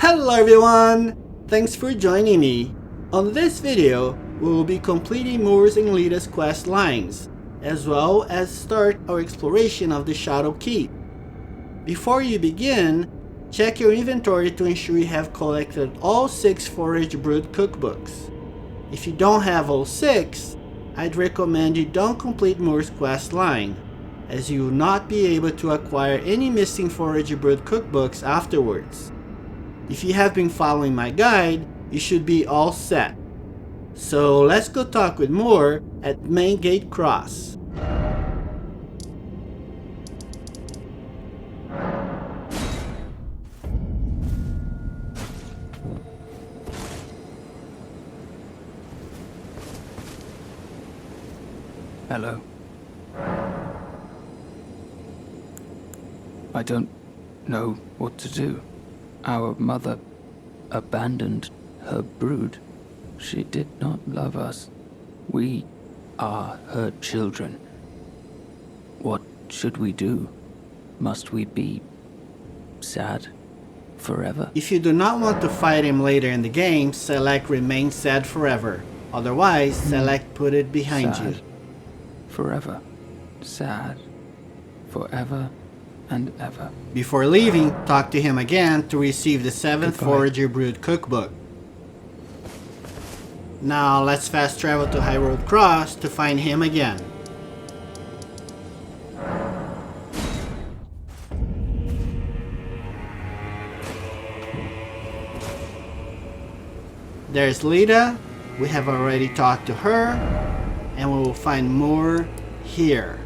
Hello everyone! Thanks for joining me. On this video, we will be completing Moors and Leda's quest lines, as well as start our exploration of the Shadow Keep. Before you begin, check your inventory to ensure you have collected all 6 Forager Brood Cookbooks. If you don't have all 6, I'd recommend you don't complete Moor's quest line, as you will not be able to acquire any missing Forager Brood Cookbooks afterwards. If you have been following my guide, you should be all set. So let's go talk with Moor at Main-gauche Cross. Hello. I don't know what to do. Our mother abandoned her brood. She did not love us. We are her children. What should we do? Must we be sad forever? If you do not want to fight him later in the game, select Remain Sad Forever. Otherwise, select Put It Behind Sad. You. Forever. Sad. Forever and ever. Before leaving, talk to him again to receive the 7th Goodbye. Forager Brood Cookbook. Now let's fast travel to High Road Cross to find him again. There's Leda. We have already talked to her, and we will find more here.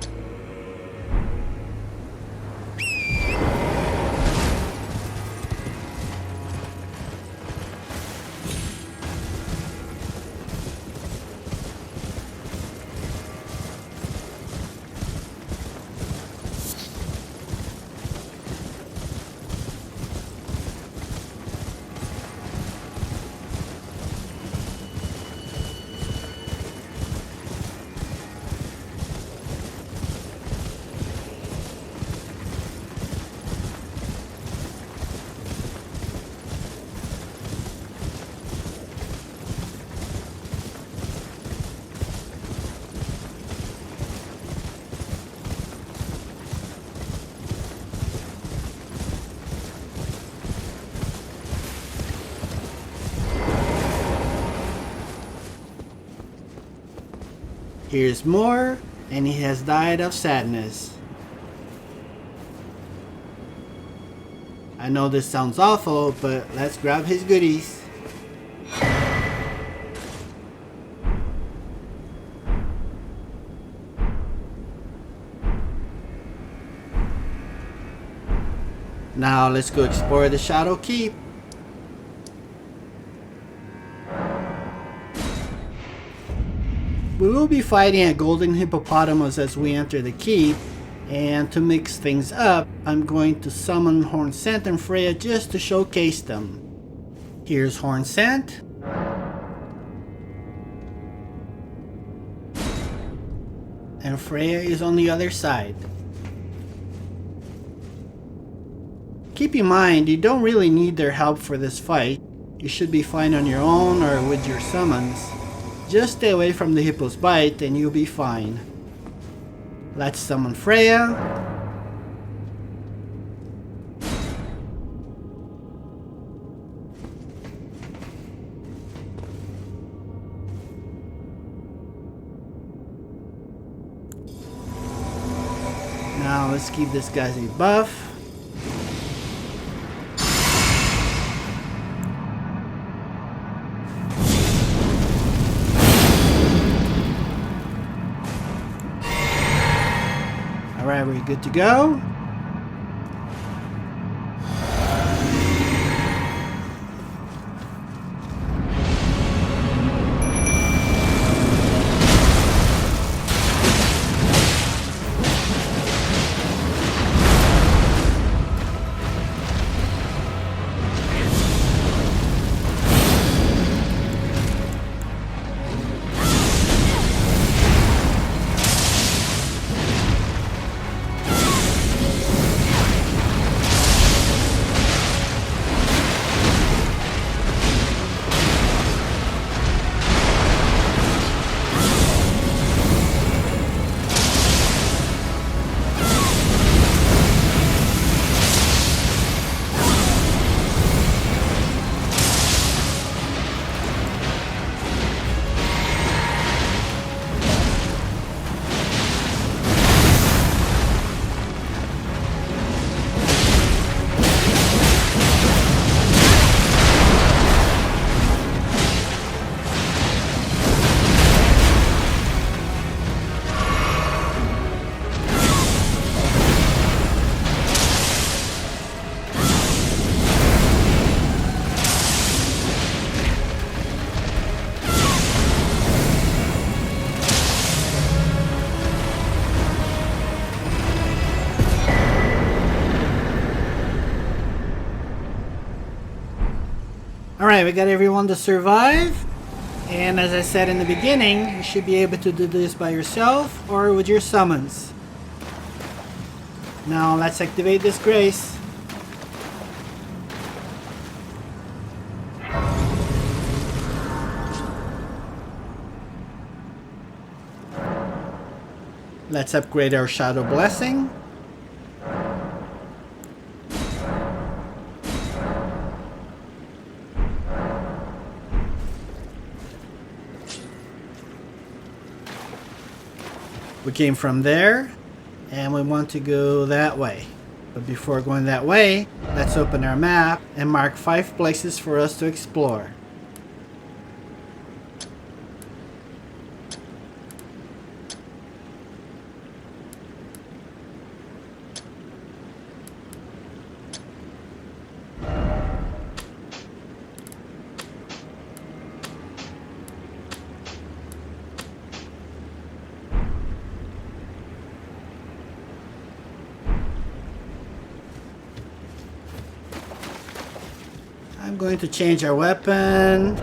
Here's Moor, and he has died of sadness. I know this sounds awful, but let's grab his goodies. Now let's go explore the Shadow Keep. We will be fighting a golden hippopotamus as we enter the keep, and to mix things up, I'm going to summon Hornsent and Freya just to showcase them. Here's Hornsent. And Freya is on the other side. Keep in mind, you don't really need their help for this fight. You should be fine on your own or with your summons. Just stay away from the hippo's bite and you'll be fine. Let's summon Freya. Now let's give this guy a buff. Alright, we're good to go. Alright, we got everyone to survive. And as I said in the beginning, you should be able to do this by yourself or with your summons. Now let's activate this grace. Let's upgrade our Shadow Blessing. We came from there, and we want to go that way. But before going that way, let's open our map and mark 5 places for us to explore. I'm going to change our weapon.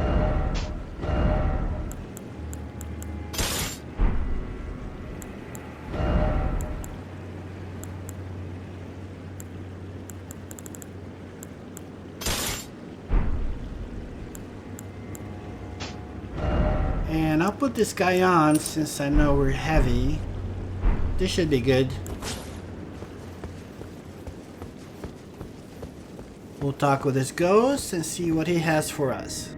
And I'll put this guy on since I know we're heavy. This should be good. We'll talk with this ghost and see what he has for us.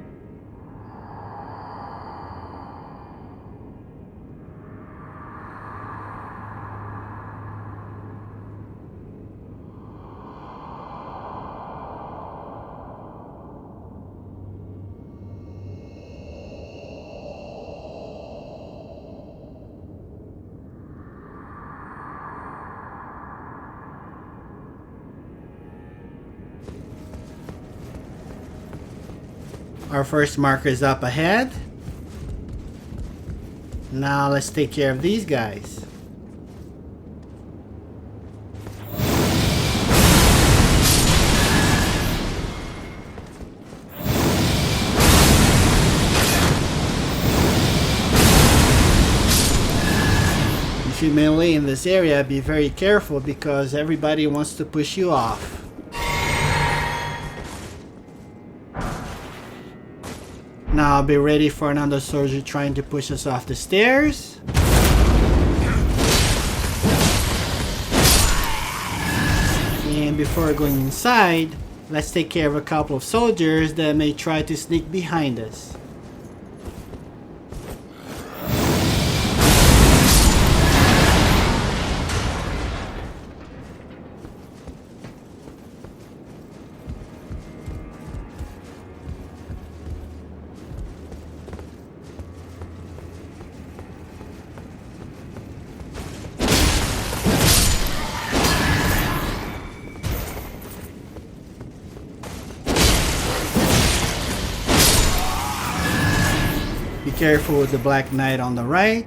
Our first marker is up ahead. Now let's take care of these guys. If you melee in this area, be very careful because everybody wants to push you off. Now be ready for another soldier trying to push us off the stairs. And before going inside, let's take care of a couple of soldiers that may try to sneak behind us. Be careful with the Black Knight on the right.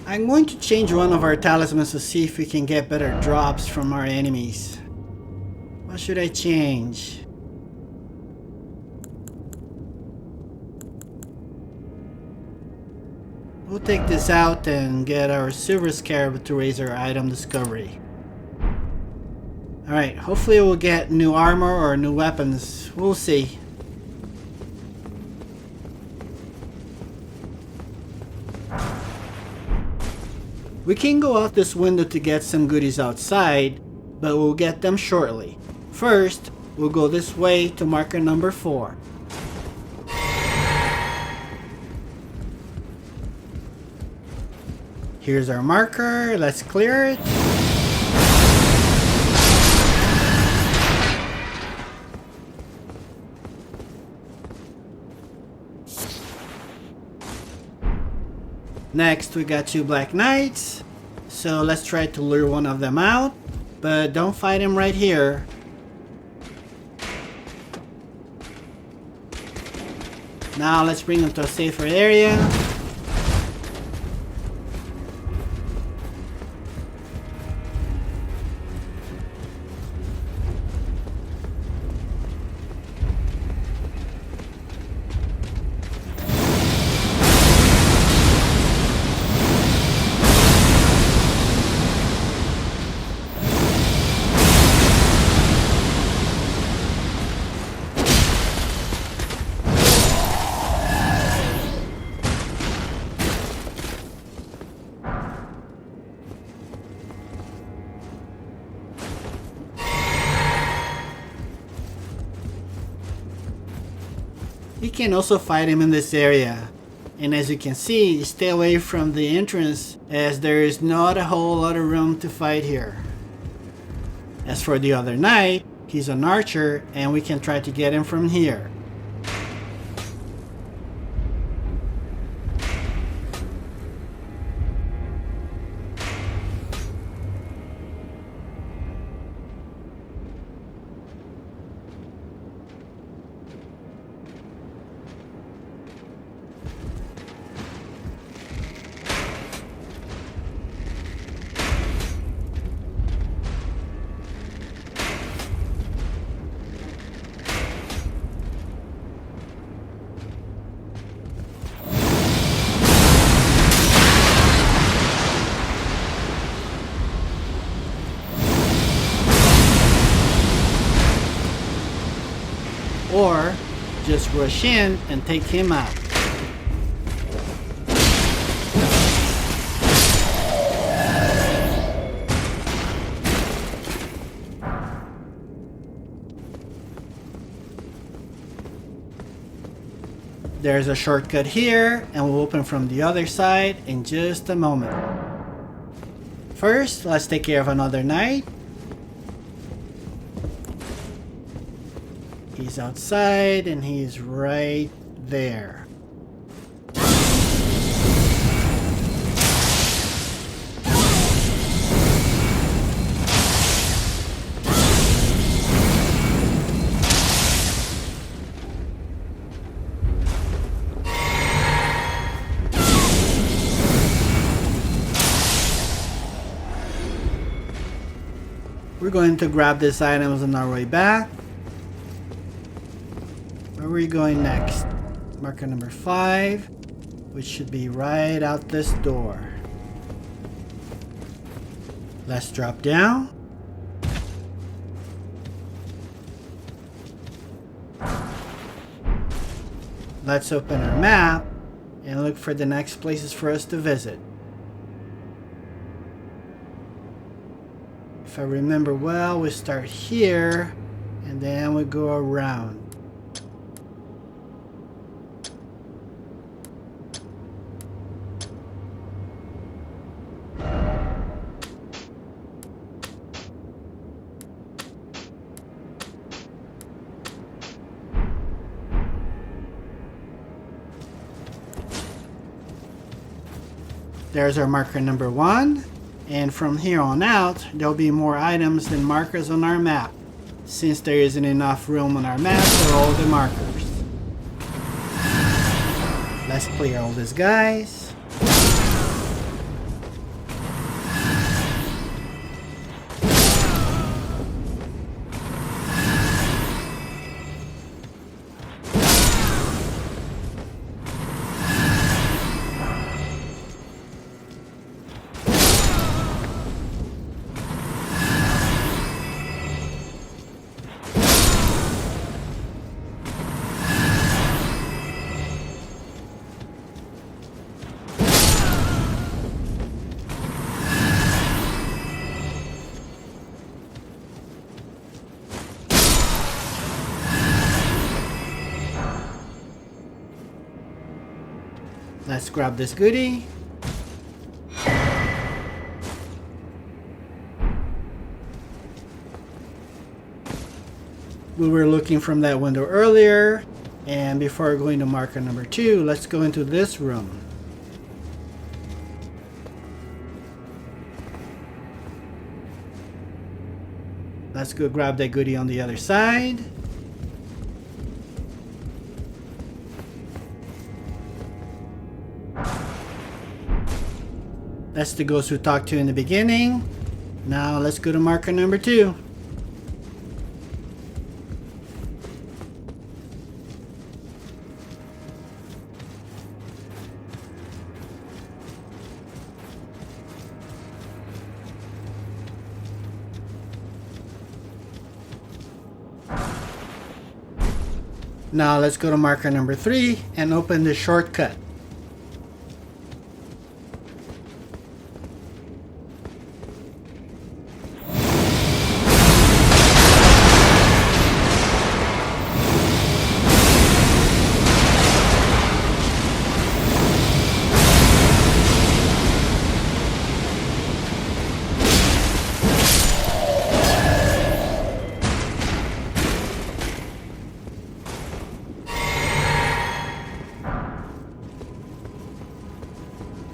I'm going to change one of our talismans to see if we can get better drops from our enemies. What should I change? We'll take this out and get our Silver Scarab to raise our item discovery. Alright, hopefully we'll get new armor or new weapons. We'll see. We can go out this window to get some goodies outside, but we'll get them shortly. First, we'll go this way to marker number 4. Here's our marker, let's clear it. Next we got 2 Black Knights, so let's try to lure one of them out, but don't fight him right here. Now let's bring him to a safer area. You can also fight him in this area, and as you can see, stay away from the entrance as there is not a whole lot of room to fight here. As for the other knight, he's an archer and we can try to get him from here. Or just rush in and take him out. There's a shortcut here, and we'll open from the other side in just a moment. First, let's take care of another knight. He's outside and he's right there. We're going to grab these items on our way back. Where are we going next? Marker number 5, which should be right out this door. Let's drop down. Let's open our map and look for the next places for us to visit. If I remember well, we start here and then we go around. There's our marker number 1, and from here on out there'll be more items than markers on our map, since there isn't enough room on our map for all the markers. Let's clear all these guys. Let's grab this goodie. We were looking from that window earlier, and before going to marker number 2, let's go into this room. Let's go grab that goodie on the other side. That's the ghost we talked to in the beginning. Now let's go to marker number 2. Now let's go to marker number 3 and open the shortcut.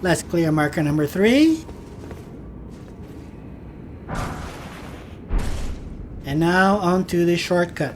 Let's clear marker number 3. And now onto the shortcut.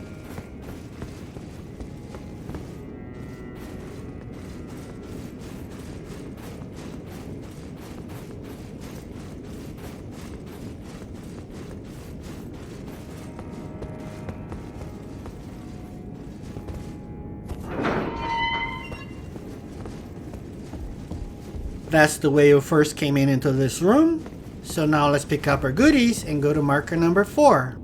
That's the way we first came into this room. So now let's pick up our goodies and go to marker number 4.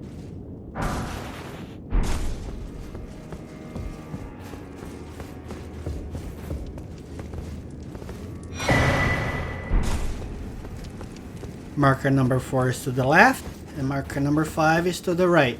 Marker number 4 is to the left, and marker number 5 is to the right.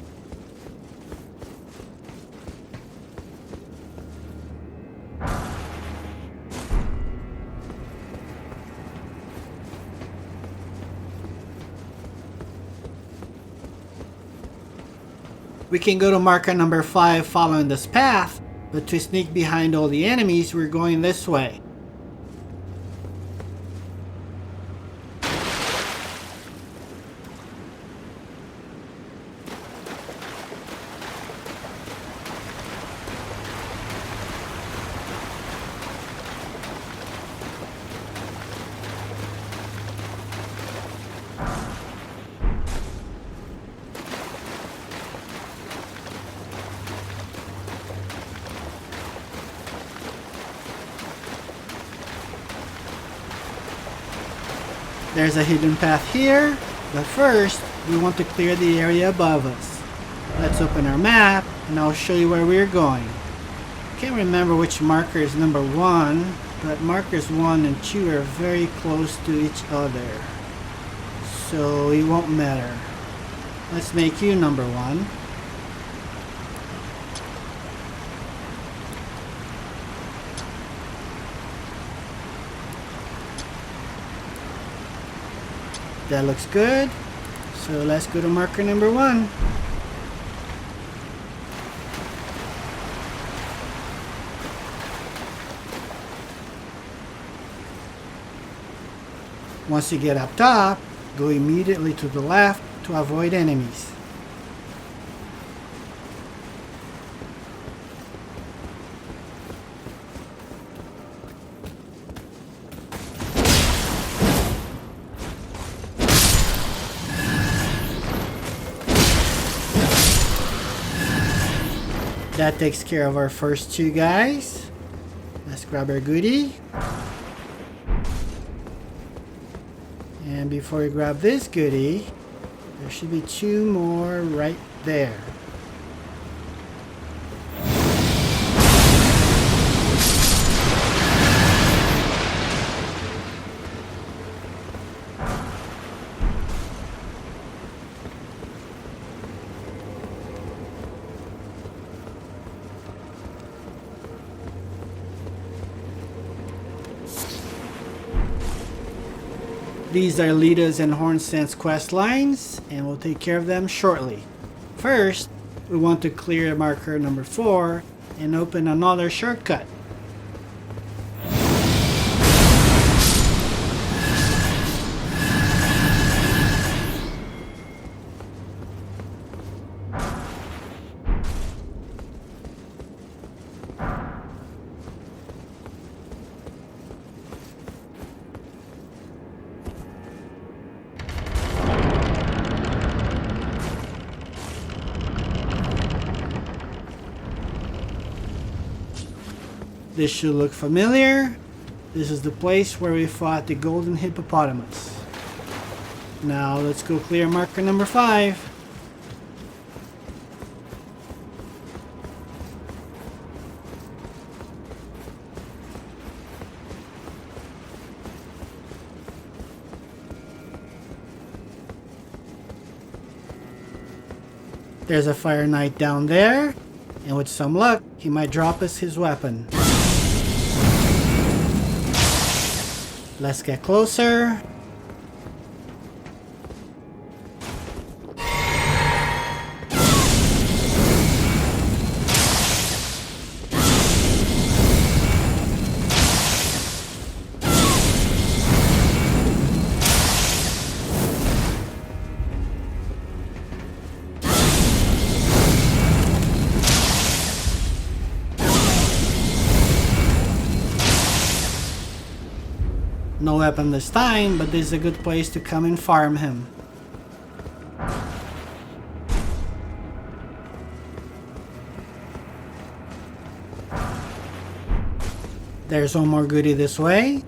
We can go to marker number 5 following this path, but to sneak behind all the enemies, we're going this way. There's a hidden path here, but first we want to clear the area above us. Let's open our map and I'll show you where we're going. Can't remember which marker is number 1, but markers 1 and 2 are very close to each other, so it won't matter. Let's make you number 1. That looks good. So let's go to marker number 1. Once you get up top, go immediately to the left to avoid enemies. That takes care of our first 2 guys. Let's grab our goodie. And before we grab this goodie, there should be 2 more right there. These are Leda's and Hornsent's quest lines, and we'll take care of them shortly. First, we want to clear marker number 4 and open another shortcut. This should look familiar. This is the place where we fought the golden hippopotamus. Now let's go clear marker number 5. There's a Fire Knight down there, and with some luck, he might drop us his weapon. Let's get closer. No weapon this time, but this is a good place to come and farm him. There's one more goodie this way.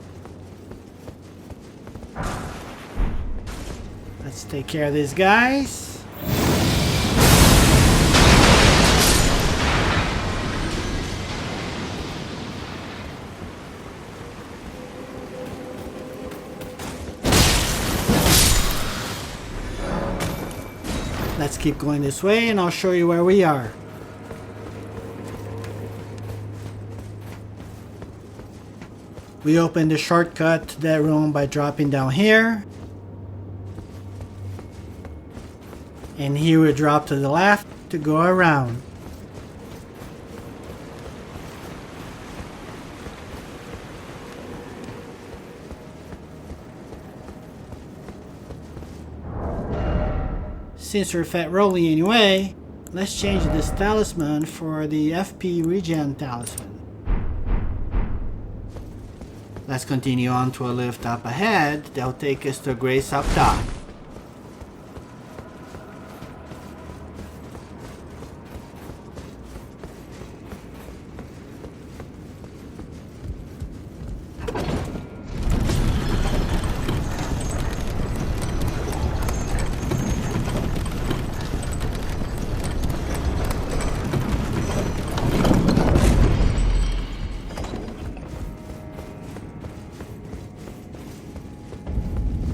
Let's take care of these guys. Let's keep going this way and I'll show you where we are. We opened the shortcut to that room by dropping down here. And here we drop to the left to go around. Since we're fat rolling anyway, let's change this talisman for the FP regen talisman. Let's continue on to a lift up ahead that'll take us to Grace up top.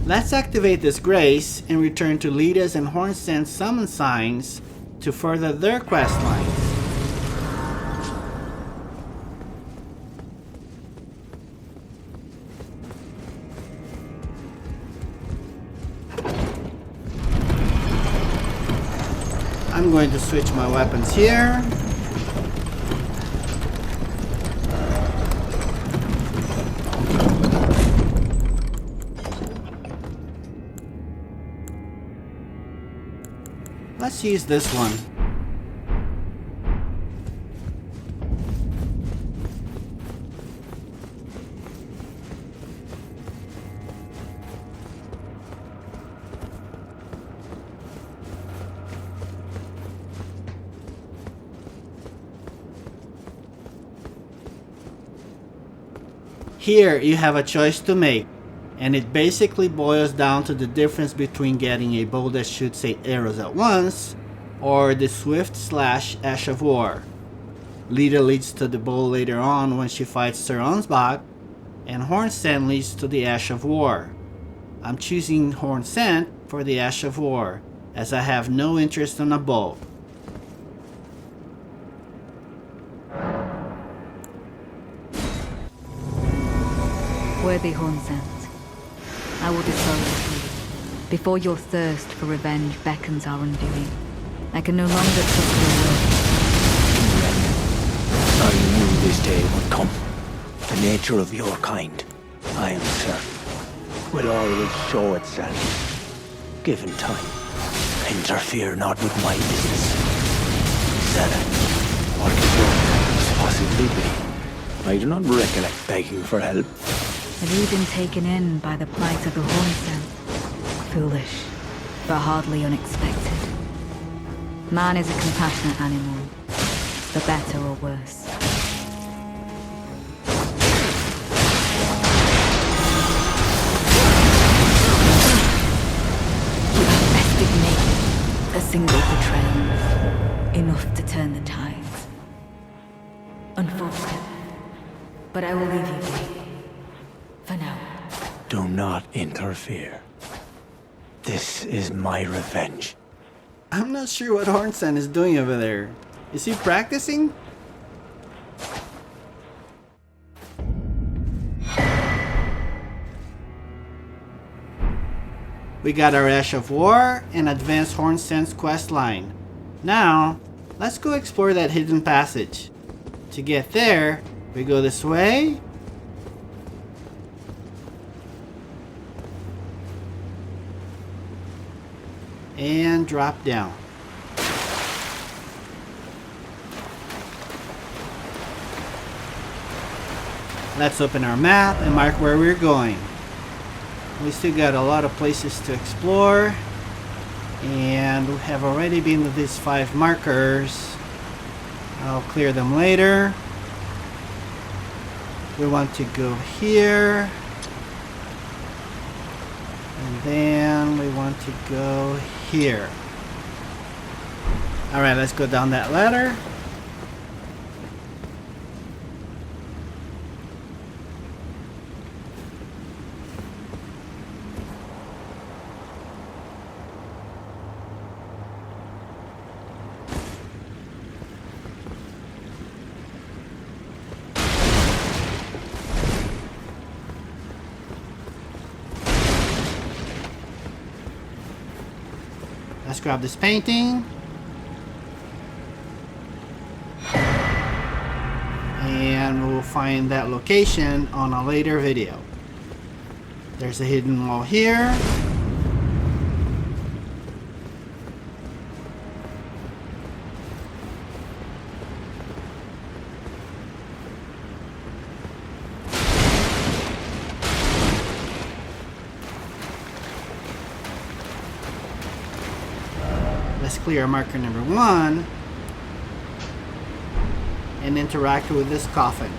Let's activate this grace and return to Leda's and Hornsent's summon signs to further their quest lines. I'm going to switch my weapons here. Let's use this one. Here you have a choice to make, and it basically boils down to the difference between getting a bow that shoots 8 arrows at once, or the Swift Slash Ash of War. Leda leads to the bow later on when she fights Sir Onsbach, and Hornsent leads to the Ash of War. I'm choosing Hornsent for the Ash of War, as I have no interest in a bow. Worthy Hornsent, I will dispose of you before your thirst for revenge beckons our undoing. I can no longer trust your will. I knew this day would come. The nature of your kind, I am certain, will always show itself. Given time, interfere not with my business. Zella, what could your purpose possibly be? I do not recollect begging for help. Have you been taken in by the plight of the Hornsent? Foolish, but hardly unexpected. Man is a compassionate animal, for better or worse. single betrayal, enough to turn the tides. Unfortunate, but I will leave you be. For now. Do not interfere. This is my revenge. I'm not sure what Hornsen is doing over there. Is he practicing? We got our Ash of War and Advanced Hornsen's questline. Now, let's go explore that hidden passage. To get there, we go this way. And drop down. Let's open our map and mark where we're going. We still got a lot of places to explore, and we have already been to these 5 markers. I'll clear them later. We want to go here, and then we want to go here. Alright, let's go down that ladder. Let's grab this painting. And we'll find that location on a later video. There's a hidden wall here. Let's clear marker number 1 and interact with this coffin.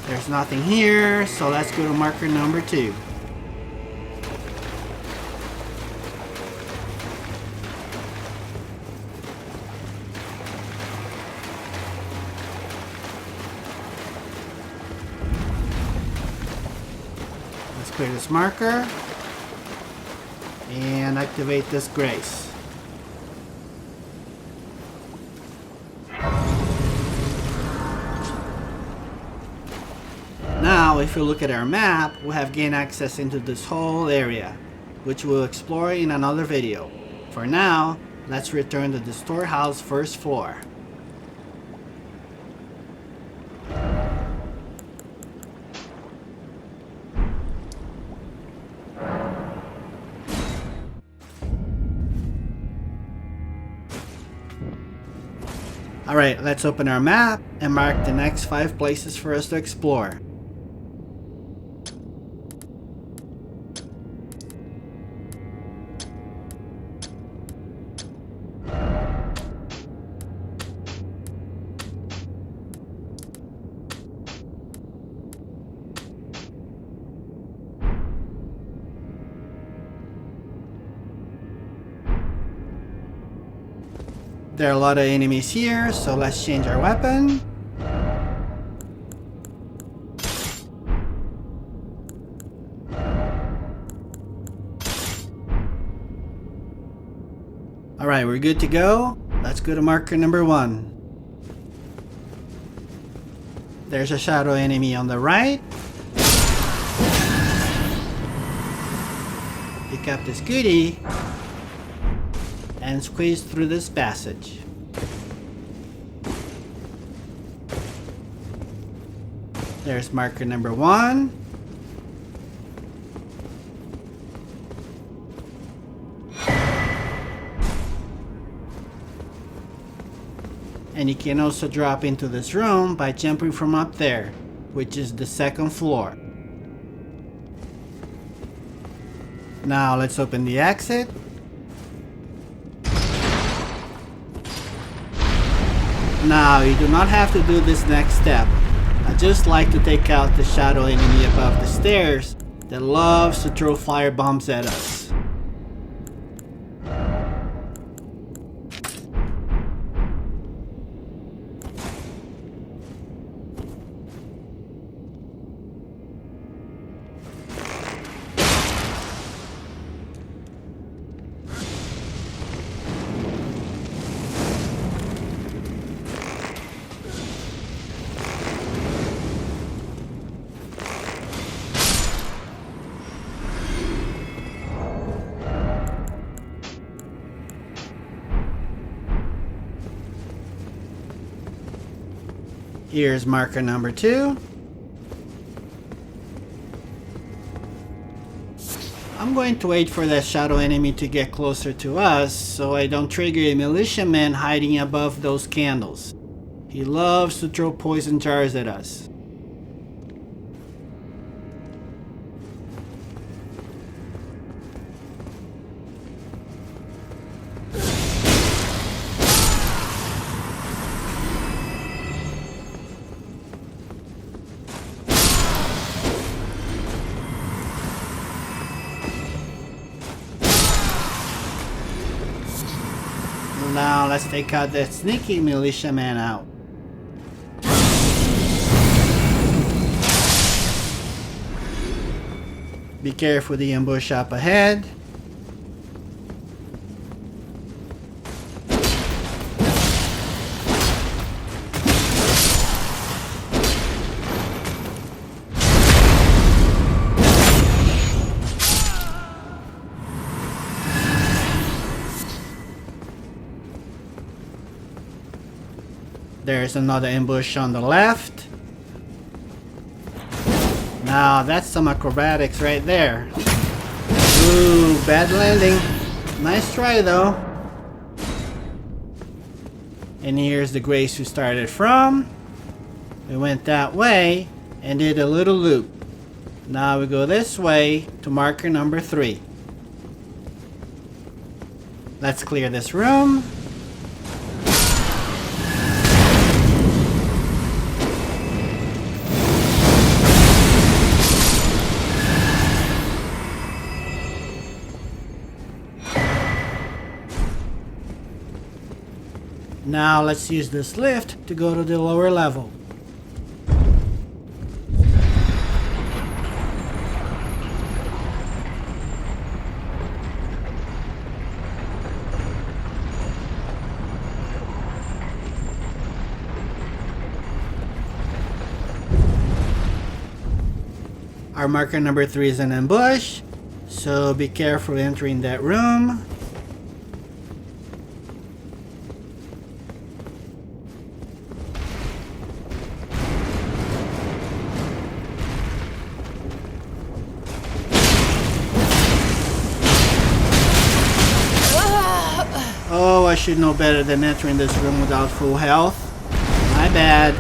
There's nothing here, so let's go to marker number 2. Let's clear this marker and activate this grace. Now, if you look at our map, we have gained access into this whole area, which we'll explore in another video. For now, let's return to the storehouse first floor. Alright, let's open our map and mark the next 5 places for us to explore. There are a lot of enemies here, so let's change our weapon. Alright, we're good to go. Let's go to marker number 1. There's a shadow enemy on the right. Pick up this goodie and squeeze through this passage. There's marker number 1. And you can also drop into this room by jumping from up there, which is the 2nd floor. Now let's open the exit. Now you do not have to do this next step. I just like to take out the shadow enemy above the stairs that loves to throw fire bombs at us. Here's marker number 2. I'm going to wait for that shadow enemy to get closer to us so I don't trigger a militiaman hiding above those candles. He loves to throw poison jars at us. Now let's take out that sneaky militiaman out. Be careful of the ambush up ahead. There's another ambush on the left. Now that's some acrobatics right there. Ooh, bad landing. Nice try though. And here's the Grace we started from. We went that way and did a little loop. Now we go this way to marker number 3. Let's clear this room. Now let's use this lift to go to the lower level. Our marker number 3 is an ambush, so be careful entering that room. Oh, I should know better than entering this room without full health. My bad.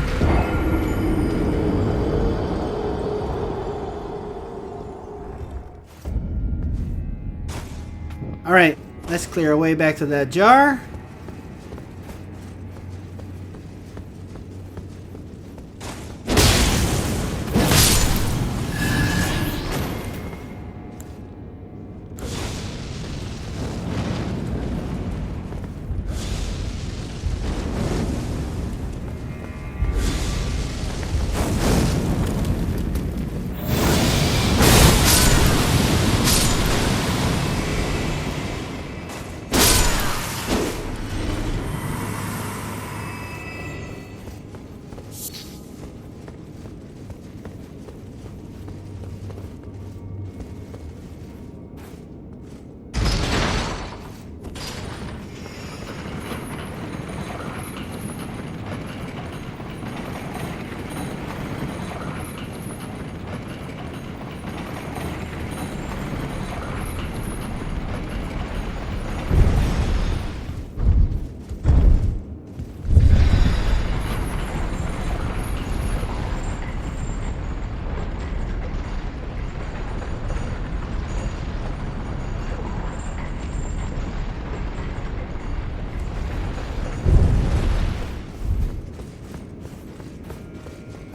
Alright, let's clear our way back to that jar.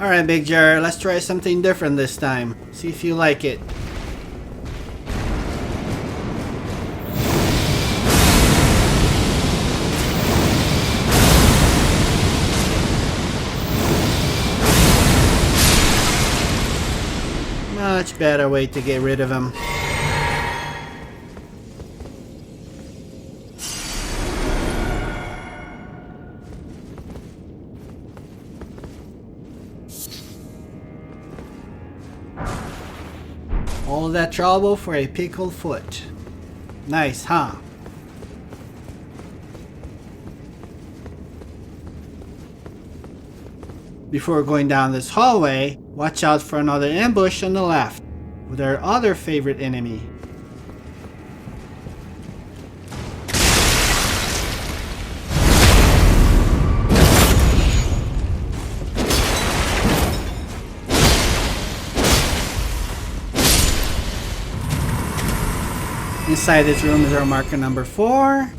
Alright, Big Jar, let's try something different this time. See if you like it. Much better way to get rid of him. All that trouble for a pickled foot. Nice, huh? Before going down this hallway, watch out for another ambush on the left, with our other favorite enemy. Inside this room is our marker number 4.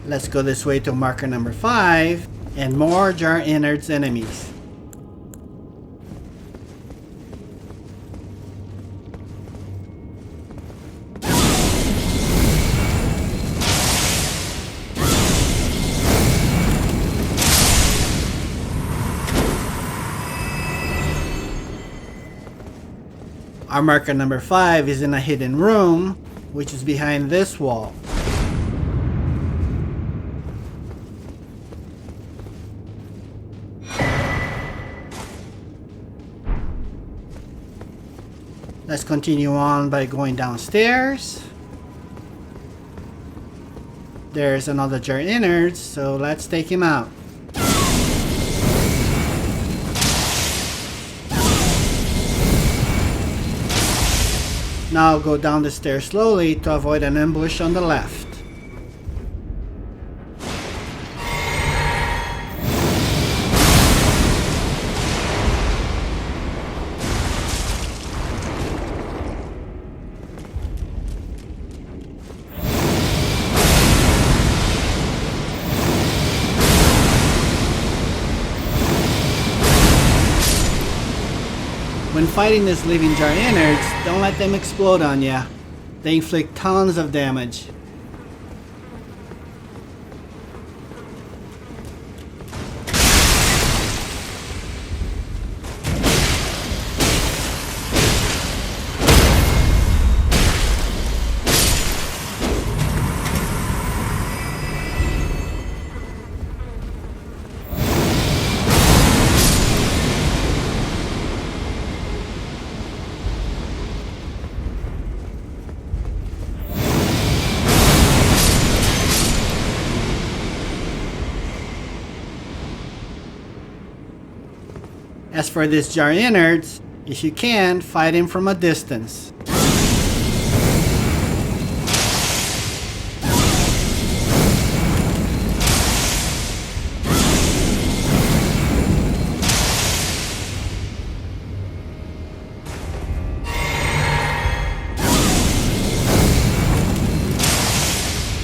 Let's go this way to marker number 5 and more jar innards enemies. Our marker number 5 is in a hidden room, which is behind this wall. Let's continue on by going downstairs. There's another jar innards, so let's take him out. Now go down the stairs slowly to avoid an ambush on the left. When fighting these living jar innards, don't let them explode on ya. They inflict tons of damage. As for this jar innards, if you can, fight him from a distance.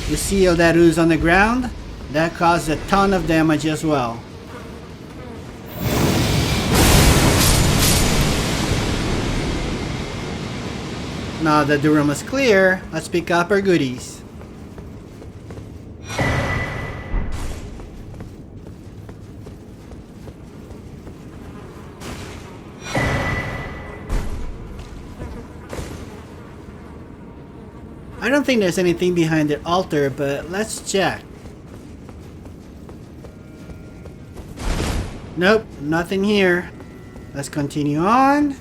You see all that ooze on the ground? That caused a ton of damage as well. Now that the room is clear, let's pick up our goodies. I don't think there's anything behind the altar, but let's check. Nope, nothing here. Let's continue on.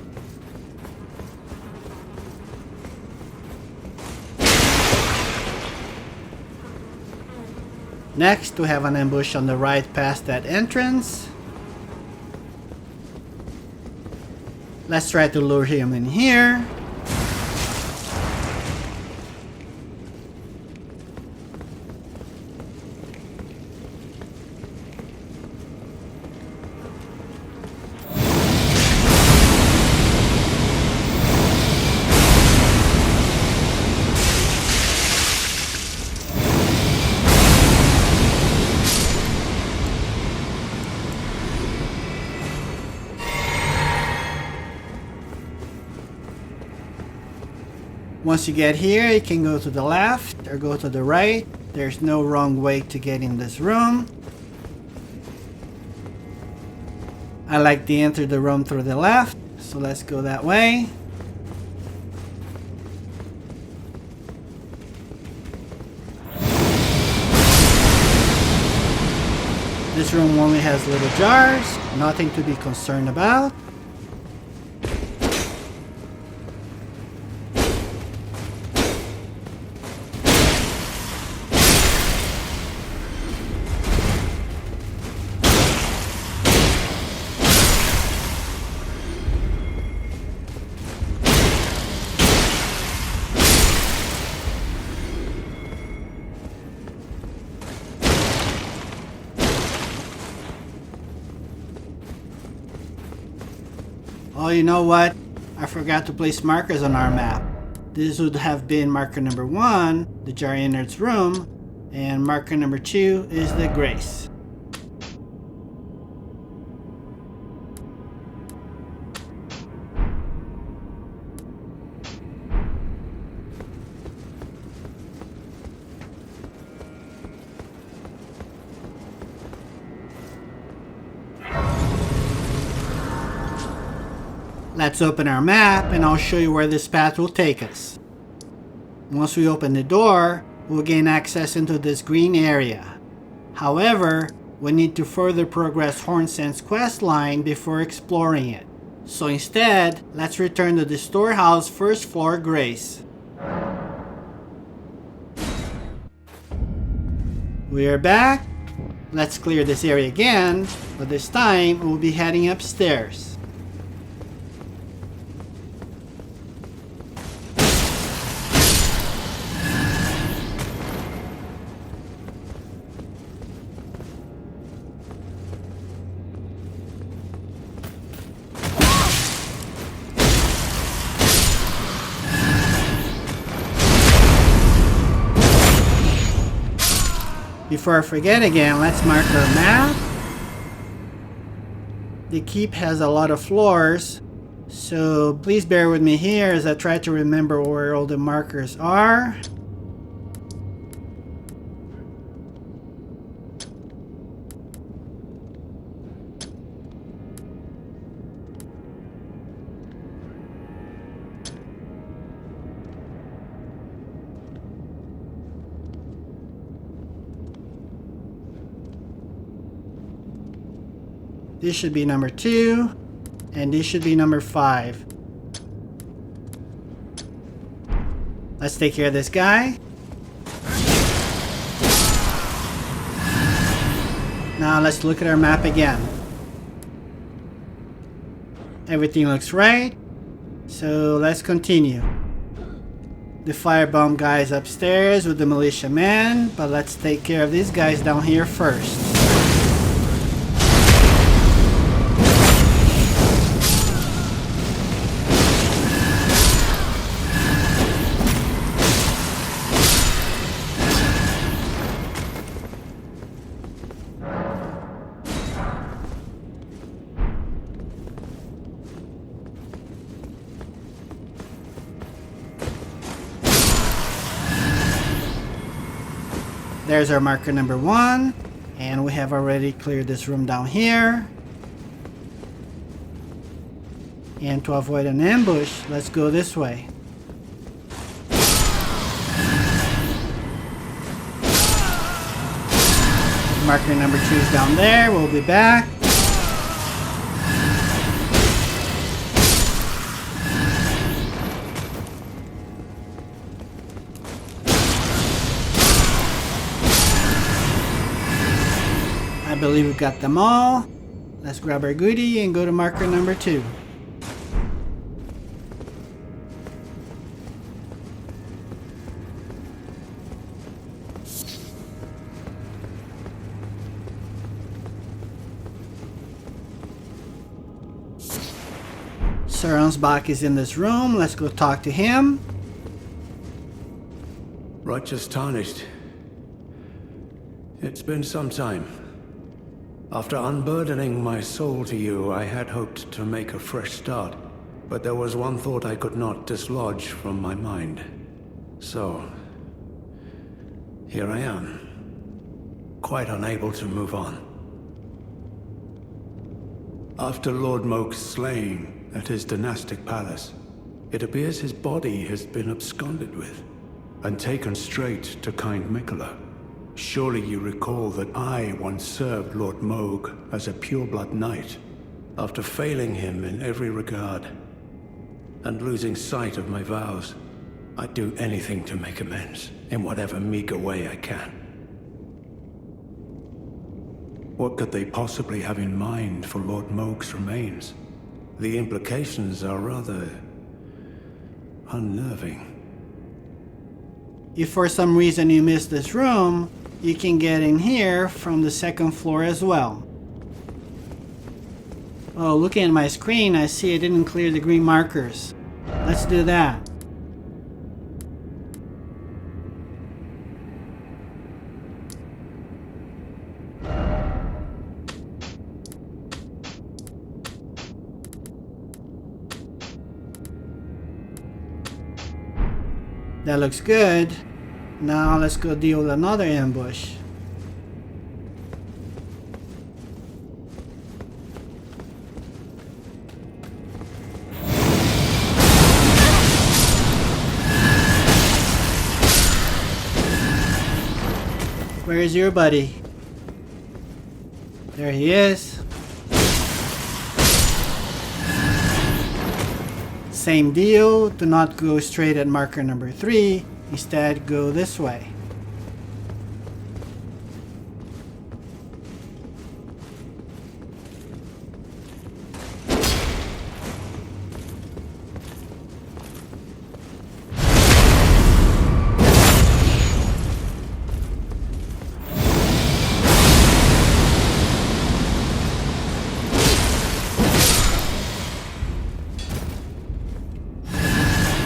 Next, we have an ambush on the right past that entrance. Let's try to lure him in here. Once you get here, you can go to the left or go to the right. There's no wrong way to get in this room. I like to enter the room through the left, so let's go that way. This room only has little jars, nothing to be concerned about. Oh, you know what? I forgot to place markers on our map. This would have been marker number 1, the jar in its room, and marker number 2 is the grace. Let's open our map and I'll show you where this path will take us. Once we open the door, we'll gain access into this green area. However, we need to further progress Hornsent's questline before exploring it. So instead, let's return to the storehouse first floor grace. We are back. Let's clear this area again, but this time we'll be heading upstairs. Before I forget again, let's mark our map. The keep has a lot of floors, so please bear with me here as I try to remember where all the markers are. This should be number 2, and this should be number 5. Let's take care of this guy. Now let's look at our map again. Everything looks right, so let's continue. The firebomb guy is upstairs with the militiamen, but let's take care of these guys down here first. There's our marker number 1, and we have already cleared this room down here. And to avoid an ambush, let's go this way. Marker number 2 is down there, we'll be back. I believe we've got them all. Let's grab our goodie and go to marker number 2. Sir Ansbach is in this room. Let's go talk to him. Righteous Tarnished. It's been some time. After unburdening my soul to you, I had hoped to make a fresh start. but there was one thought I could not dislodge from my mind. So, here I am, quite unable to move on. After Lord Moke's slaying at his dynastic palace, it appears his body has been absconded with, and taken straight to kind Mikola. Surely you recall that I once served Lord Moog as a pureblood knight, after failing him in every regard, and losing sight of my vows. I'd do anything to make amends, in whatever meager way I can. What could they possibly have in mind for Lord Moog's remains? The implications are rather unnerving. If for some reason you missed this room, you can get in here from the second floor as well. Oh, looking at my screen, I see I didn't clear the green markers. Let's do that. That looks good. Now let's go deal with another ambush. Where is your buddy? There he is. Same deal, do not go straight at marker number 3, instead go this way.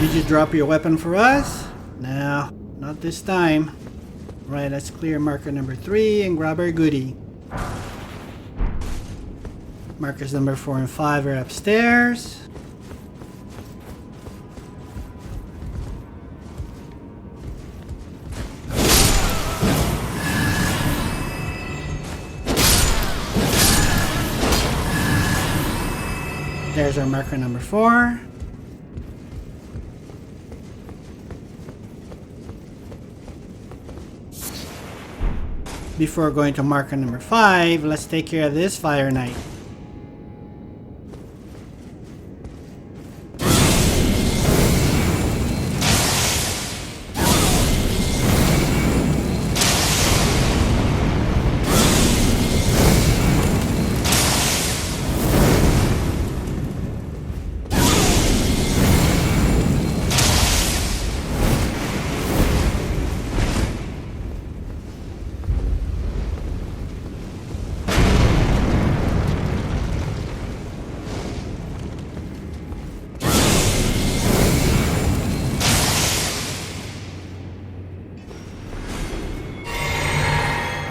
Did you drop your weapon for us? No, not this time. Right, let's clear marker number 3 and grab our goodie. Markers number 4 and 5 are upstairs. There's our marker number 4. Before going to marker number 5, let's take care of this Fire Knight.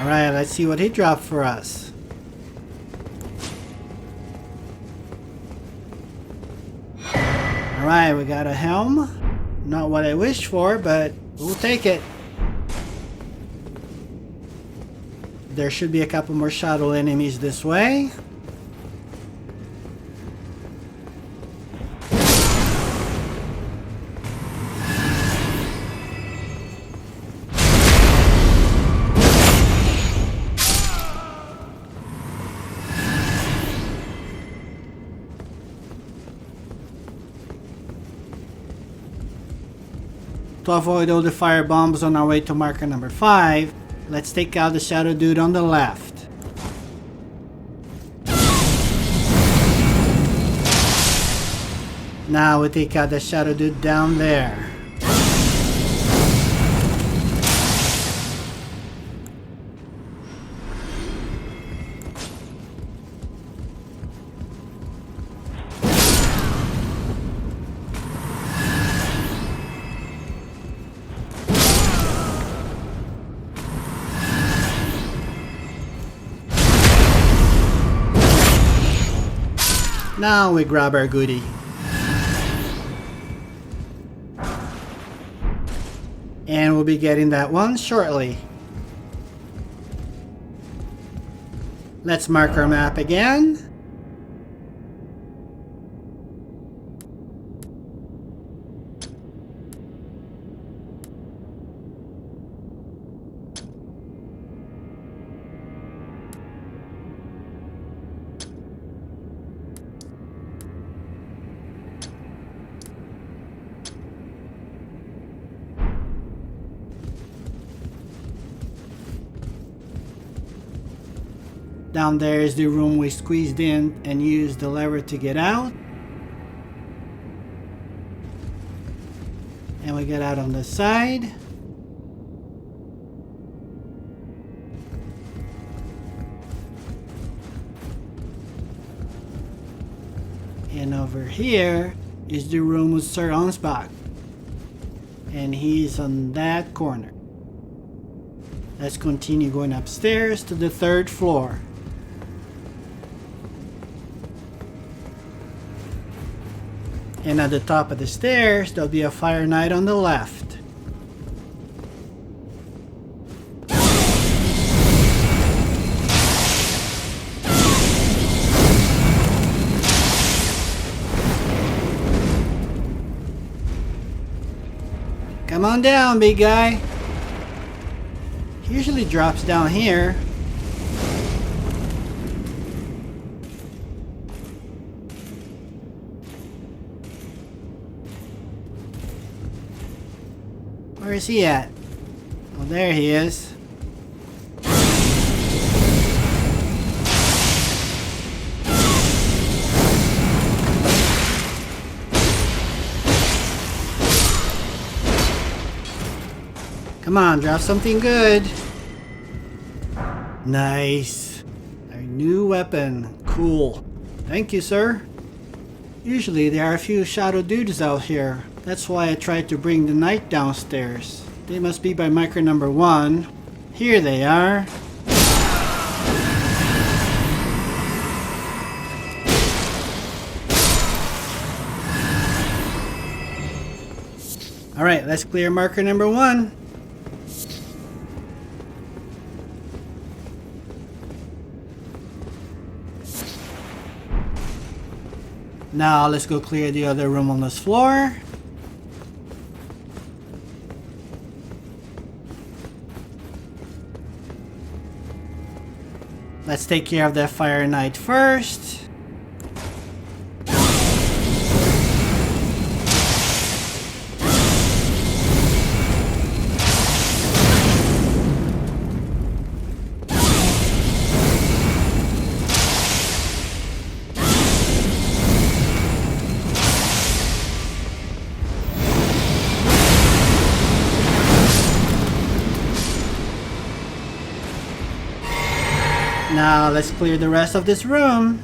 Alright, let's see what he dropped for us. Alright, we got a Helm. Not what I wished for, but we'll take it. There should be a couple more shadow enemies this way. To avoid all the fire bombs on our way to marker number 5, let's take out the shadow dude on the left. Now we take out the shadow dude down there. Now we grab our goodie. And we'll be getting that one shortly. Let's mark our map again. Down there is the room we squeezed in and used the lever to get out. And we get out on the side. And over here is the room with Sir Ansbach. And he's on that corner. Let's continue going upstairs to the 3rd floor. And at the top of the stairs, there'll be a Fire Knight on the left. Come on down, big guy. He usually drops down here. Where is he at? Oh, there he is. Come on, drop something good. Nice. Our new weapon. Cool. Thank you, sir. Usually there are a few shadow dudes out here. That's why I tried to bring the knight downstairs. They must be by marker number 1. Here they are. Alright, let's clear marker number 1. Now let's go clear the other room on this floor. Let's take care of that Fire Knight first. Now let's clear the rest of this room.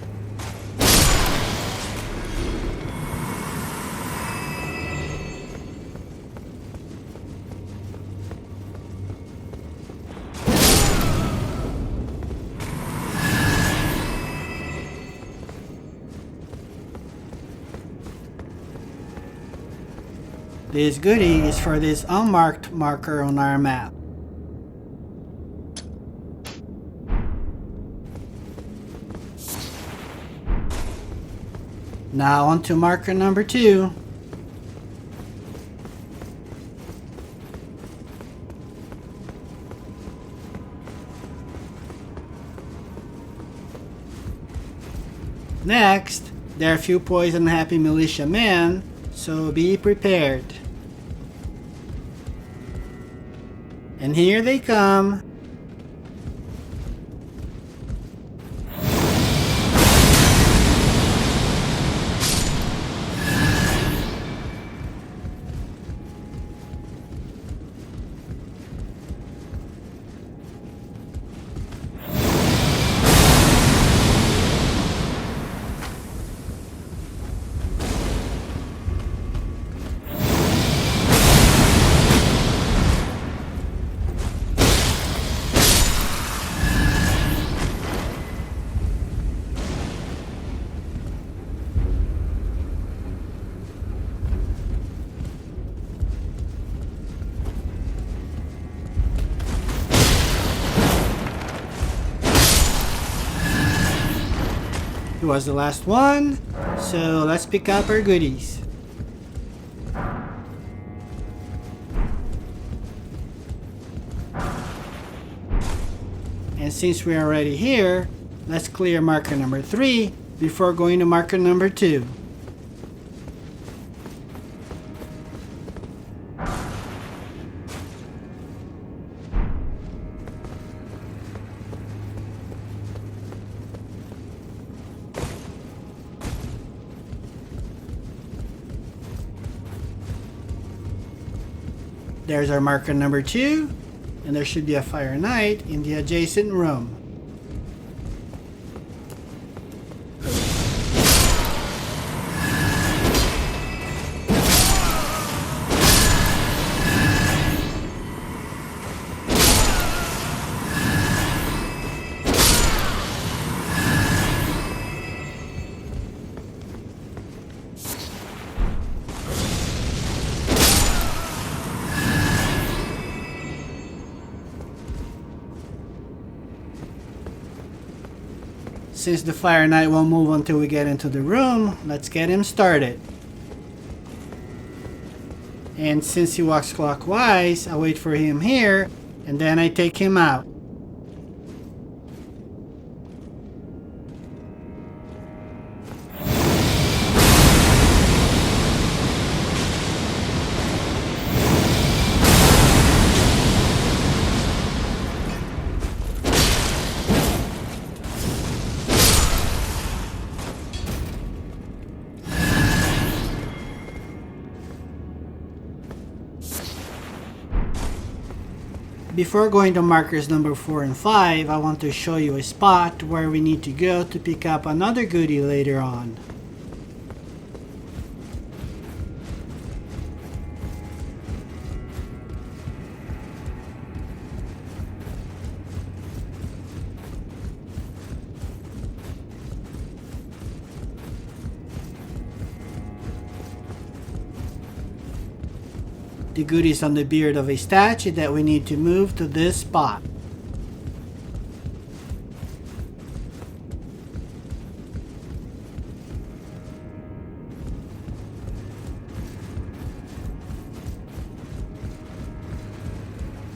This goodie is for this unmarked marker on our map. Now on to marker number 2. Next, there are a few poison happy militia men, so be prepared. And here they come. was the last one, so let's pick up our goodies. And since we're already here, let's clear marker number 3 before going to marker number 2. There's our marker number 2, and there should be a Fire Knight in the adjacent room. Since the Fire Knight won't move until we get into the room, let's get him started. And since he walks clockwise, I wait for him here, and then I take him out. Before going to markers number 4 and 5, I want to show you a spot where we need to go to pick up another goodie later on. The goodies on the beard of a statue that we need to move to this spot.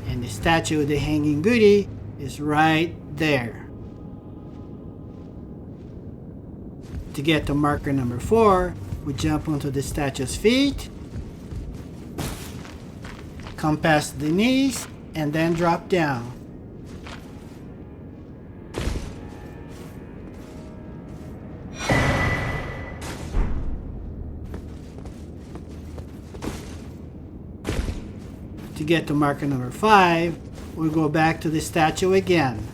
And the statue with the hanging goodie is right there. To get to marker number 4, we jump onto the statue's feet, come past the knees, and then drop down. To get to marker number 5, we'll go back to the statue again.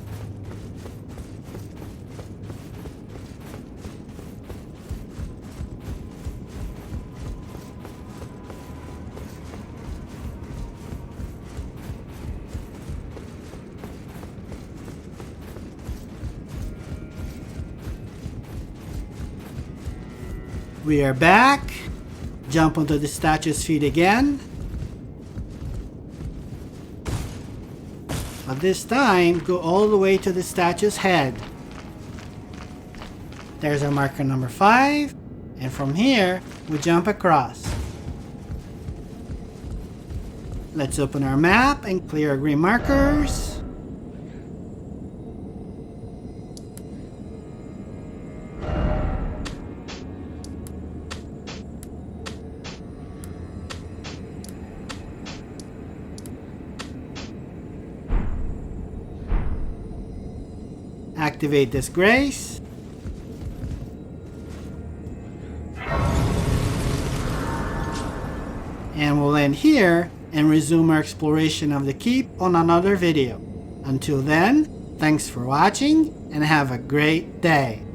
We are back. Jump onto the statue's feet again. But this time, go all the way to the statue's head. There's our marker number 5. And from here, we jump across. Let's open our map and clear our green markers. Activate this grace. And we'll end here and resume our exploration of the keep on another video. Until then, thanks for watching and have a great day.